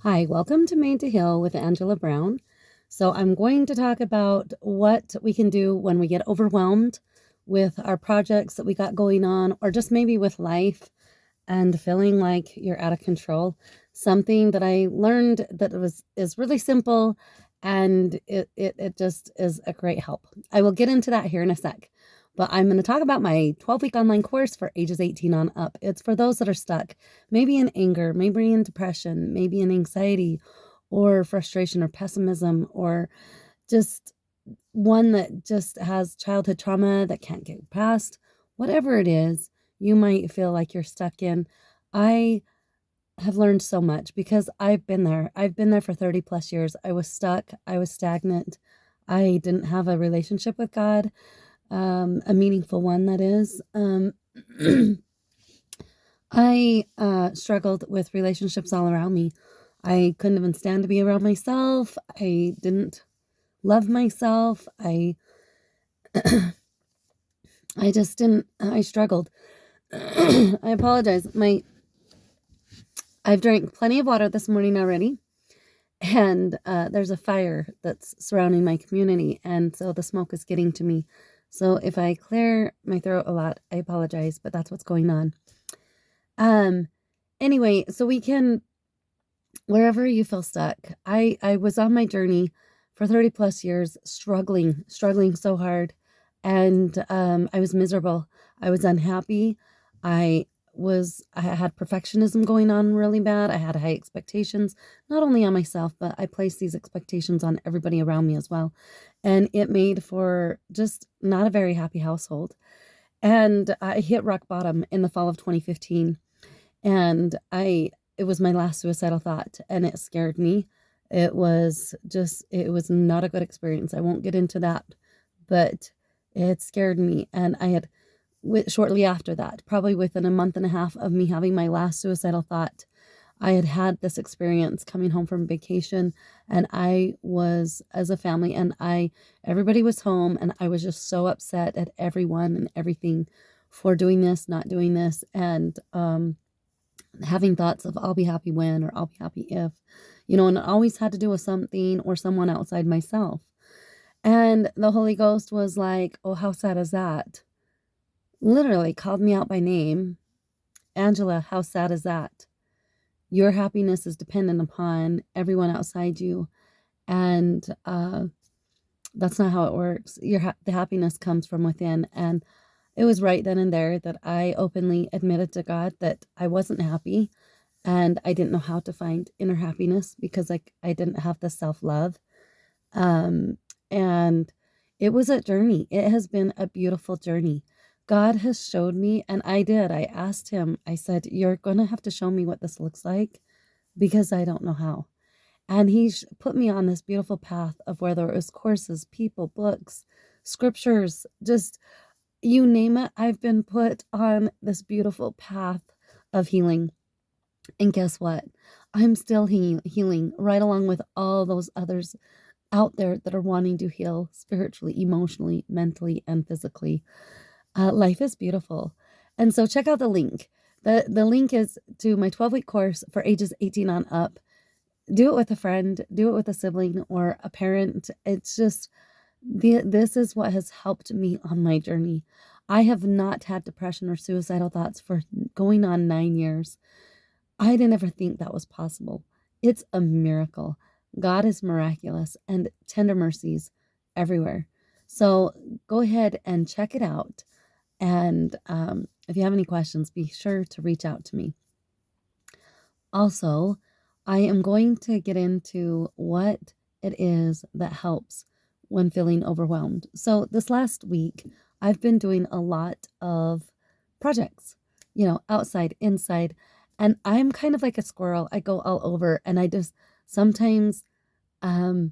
Hi, welcome to Made to Heal with Angela Brown. So, I'm going to talk about what we can do when we get overwhelmed with our projects that we got going on, or just maybe with life and feeling like you're out of control. Something that I learned that is really simple, and it just is a great help. I will get into that here in a sec. But I'm going to talk about my 12-week online course for ages 18 on up. It's for those that are stuck, maybe in anger, maybe in depression, maybe in anxiety or frustration or pessimism, or just one that just has childhood trauma that can't get past. Whatever it is, you might feel like you're stuck in. I have learned so much because I've been there. I've been there for 30 plus years. I was stuck. I was stagnant. I didn't have a relationship with God, a meaningful one, that is. I struggled with relationships all around me. I couldn't even stand to be around myself. I didn't love myself. I just didn't. I struggled. I apologize. I've drank plenty of water this morning already, and there's a fire that's surrounding my community, and so the smoke is getting to me. So if I clear my throat a lot, I apologize, but that's what's going on. Um, anyway, so we can, wherever you feel stuck. I was on my journey for 30 plus years, struggling so hard, and I was miserable. I was unhappy. I I had perfectionism going on really bad. I had high expectations, not only on myself, but I placed these expectations on everybody around me as well. And it made for just not a very happy household. And I hit rock bottom in the fall of 2015. And it was my last suicidal thought, and it scared me. It was not a good experience. I won't get into that, but it scared me. And I had, shortly after that, probably within a month and a half of me having my last suicidal thought, I had had this experience coming home from vacation, and I was, as a family, and everybody was home, and I was just so upset at everyone and everything for doing this, not doing this, and having thoughts of I'll be happy when, or I'll be happy if, and it always had to do with something or someone outside myself. And the Holy Ghost was like, "Oh, how sad is that?" Literally called me out by name. "Angela, how sad is that? Your happiness is dependent upon everyone outside you. And that's not how it works. The happiness comes from within." And it was right then and there that I openly admitted to God that I wasn't happy, and I didn't know how to find inner happiness because I didn't have the self-love. Um, and it was a journey. It has been a beautiful journey. God has showed me, and I did. I asked him, I said, "You're going to have to show me what this looks like because I don't know how." And he put me on this beautiful path of whether it was courses, people, books, scriptures, just you name it. I've been put on this beautiful path of healing. And guess what? I'm still healing right along with all those others out there that are wanting to heal spiritually, emotionally, mentally, and physically. Life is beautiful. And so check out the link. The link is to my 12-week course for ages 18 on up. Do it with a friend, do it with a sibling or a parent. It's just, this is what has helped me on my journey. I have not had depression or suicidal thoughts for going on 9 years. I didn't ever think that was possible. It's a miracle. God is miraculous and tender mercies everywhere. So go ahead and check it out. And if you have any questions, be sure to reach out to me. Also, I am going to get into what it is that helps when feeling overwhelmed. So this last week, I've been doing a lot of projects, outside, inside, and I'm kind of like a squirrel. I go all over, and I just sometimes um,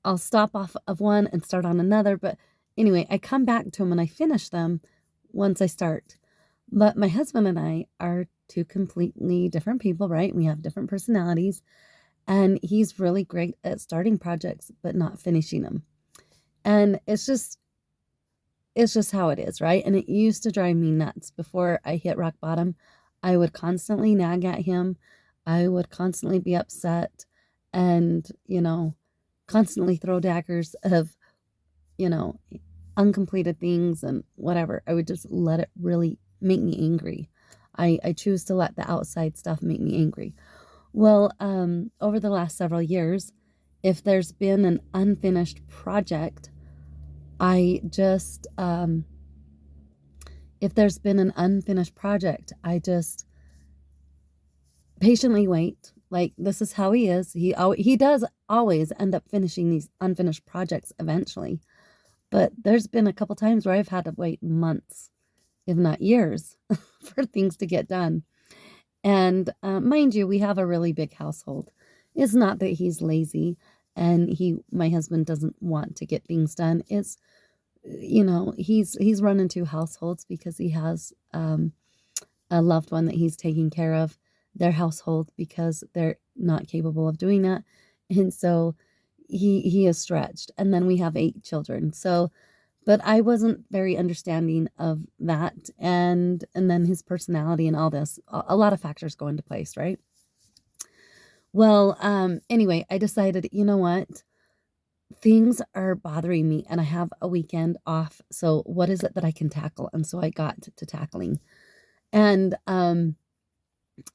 I'll stop off of one and start on another. But anyway, I come back to them and I finish them once I start. But my husband and I are two completely different people, right? We have different personalities, and he's really great at starting projects but not finishing them. And it's just how it is, right? And it used to drive me nuts before I hit rock bottom. I would constantly nag at him. I would constantly be upset and, constantly throw daggers of, you know, uncompleted things and whatever. I would just let it really make me angry. I choose to let the outside stuff make me angry. Well, over the last several years, if there's been an unfinished project, I just, if there's been an unfinished project, I just patiently wait. Like, this is how he is. He does always end up finishing these unfinished projects eventually. But there's been a couple times where I've had to wait months, if not years, for things to get done. And mind you, we have a really big household. It's not that he's lazy and my husband doesn't want to get things done. It's, he's running two households because he has a loved one that he's taking care of their household because they're not capable of doing that. And so he is stretched. And then we have 8 children. So, but I wasn't very understanding of that. And then his personality and all this, a lot of factors go into place, right? Well, anyway, I decided, you know what? Things are bothering me and I have a weekend off. So what is it that I can tackle? And so I got to tackling. And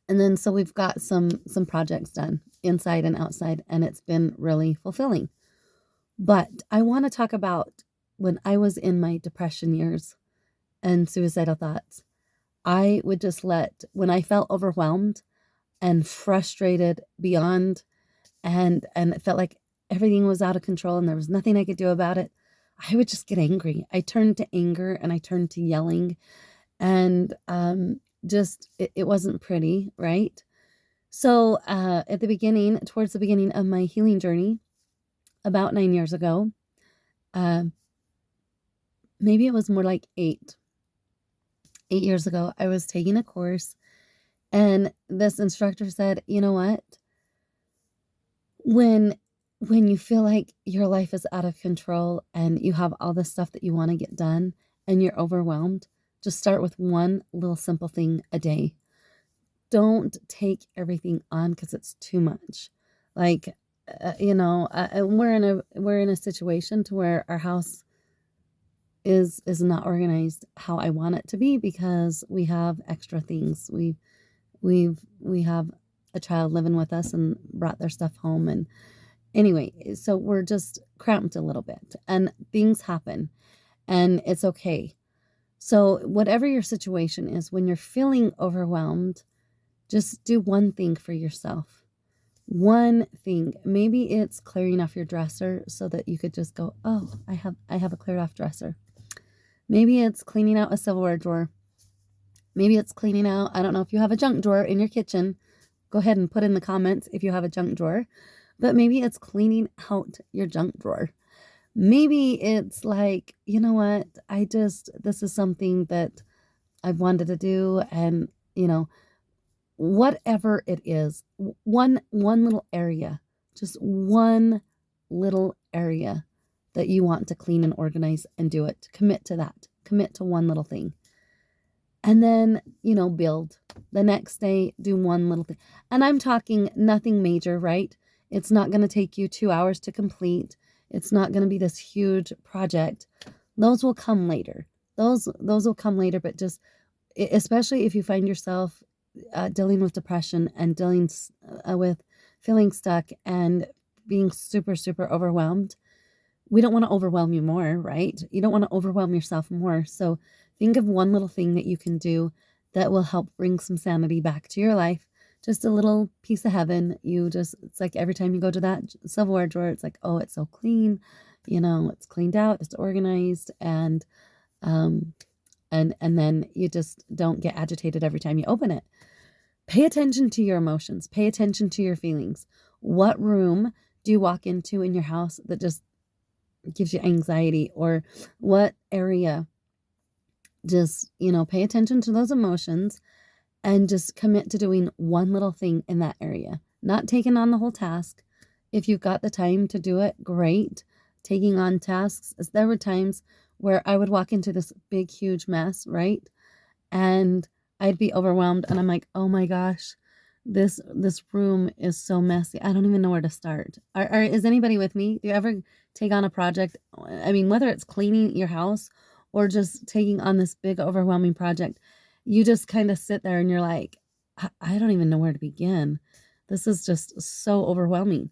then so we've got some projects done inside and outside, and it's been really fulfilling. But I want to talk about when I was in my depression years and suicidal thoughts. I would just when I felt overwhelmed and frustrated beyond, and it felt like everything was out of control and there was nothing I could do about it, I would just get angry. I turned to anger and I turned to yelling, and it wasn't pretty, right? So towards the beginning of my healing journey, about 9 years ago, uh, maybe it was more like 8 years ago, I was taking a course, and this instructor said, you know what? When you feel like your life is out of control and you have all this stuff that you want to get done and you're overwhelmed, just start with one little simple thing a day. Don't take everything on because it's too much. Like, we're in a situation to where our house is not organized how I want it to be because we have extra things. We have a child living with us and brought their stuff home, and anyway, so we're just cramped a little bit and things happen and it's okay. So whatever your situation is, when you're feeling overwhelmed, just do one thing for yourself. One thing. Maybe it's clearing off your dresser so that you could just go, oh, I have a cleared off dresser. Maybe it's cleaning out a silverware drawer. Maybe it's cleaning out, I don't know if you have a junk drawer in your kitchen. Go ahead and put in the comments if you have a junk drawer. But maybe it's cleaning out your junk drawer. Maybe it's like, you know what? This is something that I've wanted to do, and, whatever it is, one little area, just one little area that you want to clean and organize and do it. Commit to that. Commit to one little thing. And then, build. The next day, do one little thing. And I'm talking nothing major, right? It's not going to take you 2 hours to complete. It's not going to be this huge project. Those will come later. Those will come later, but just, especially if you find yourself dealing with depression and dealing with feeling stuck and being super, super overwhelmed, we don't want to overwhelm you more, right? You don't want to overwhelm yourself more. So think of one little thing that you can do that will help bring some sanity back to your life. Just a little piece of heaven. It's like every time you go to that silverware drawer, it's like, oh, it's so clean. It's cleaned out, it's organized, and then you just don't get agitated every time you open it. Pay attention to your emotions. Pay attention to your feelings. What room do you walk into in your house that just gives you anxiety, or what area? Just, pay attention to those emotions and just commit to doing one little thing in that area. Not taking on the whole task. If you've got the time to do it, great. Taking on tasks. There were times where I would walk into this big, huge mess, right? And I'd be overwhelmed and I'm like, oh my gosh, This room is so messy. I don't even know where to start. Is anybody with me? Do you ever take on a project? I mean, whether it's cleaning your house or just taking on this big, overwhelming project, you just kind of sit there and you're like, I don't even know where to begin. This is just so overwhelming.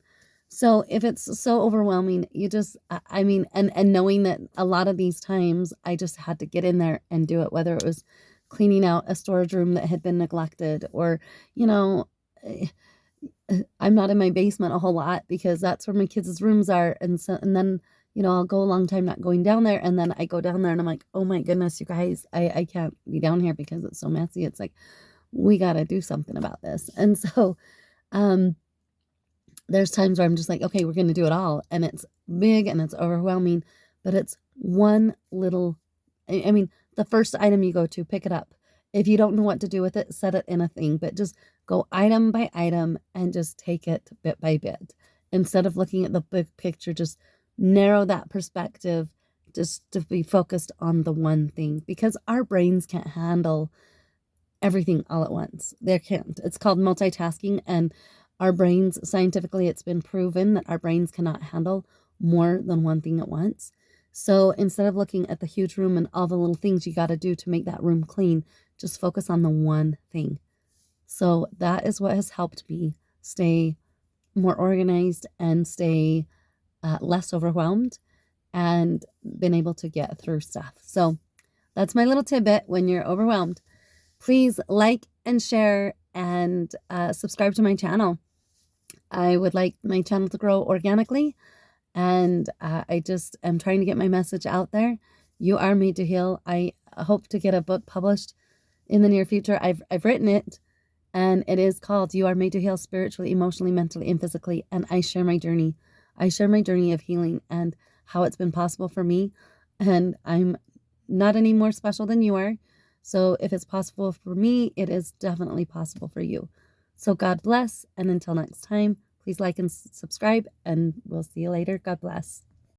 So if it's so overwhelming, you just, I mean, and knowing that a lot of these times I just had to get in there and do it, whether it was cleaning out a storage room that had been neglected, or, you know, eh, I'm not in my basement a whole lot because that's where my kids' rooms are. And so, and then, you know, I'll go a long time not going down there. And then I go down there and I'm like, oh my goodness, you guys, I can't be down here because it's so messy. It's like, we got to do something about this. And so, um, there's times where I'm just like, okay, we're going to do it all. And it's big and it's overwhelming, but it's one little, I mean, the first item you go to, pick it up. If you don't know what to do with it, set it in a thing, but just go item by item and just take it bit by bit. Instead of looking at the big picture, just narrow that perspective just to be focused on the one thing, because our brains can't handle everything all at once. They can't. It's called multitasking, and our brains, scientifically, it's been proven that our brains cannot handle more than one thing at once. So instead of looking at the huge room and all the little things you got to do to make that room clean, just focus on the one thing. So that is what has helped me stay more organized and stay less overwhelmed and been able to get through stuff. So that's my little tidbit when you're overwhelmed. Please like and share and subscribe to my channel. I would like my channel to grow organically, and I just am trying to get my message out there. You are made to heal. I hope to get a book published in the near future. I've written it, and it is called You Are Made to Heal Spiritually, Emotionally, Mentally, and Physically. And I share my journey. I share my journey of healing and how it's been possible for me. And I'm not any more special than you are. So if it's possible for me, it is definitely possible for you. So God bless. And until next time, please like and subscribe, and we'll see you later. God bless.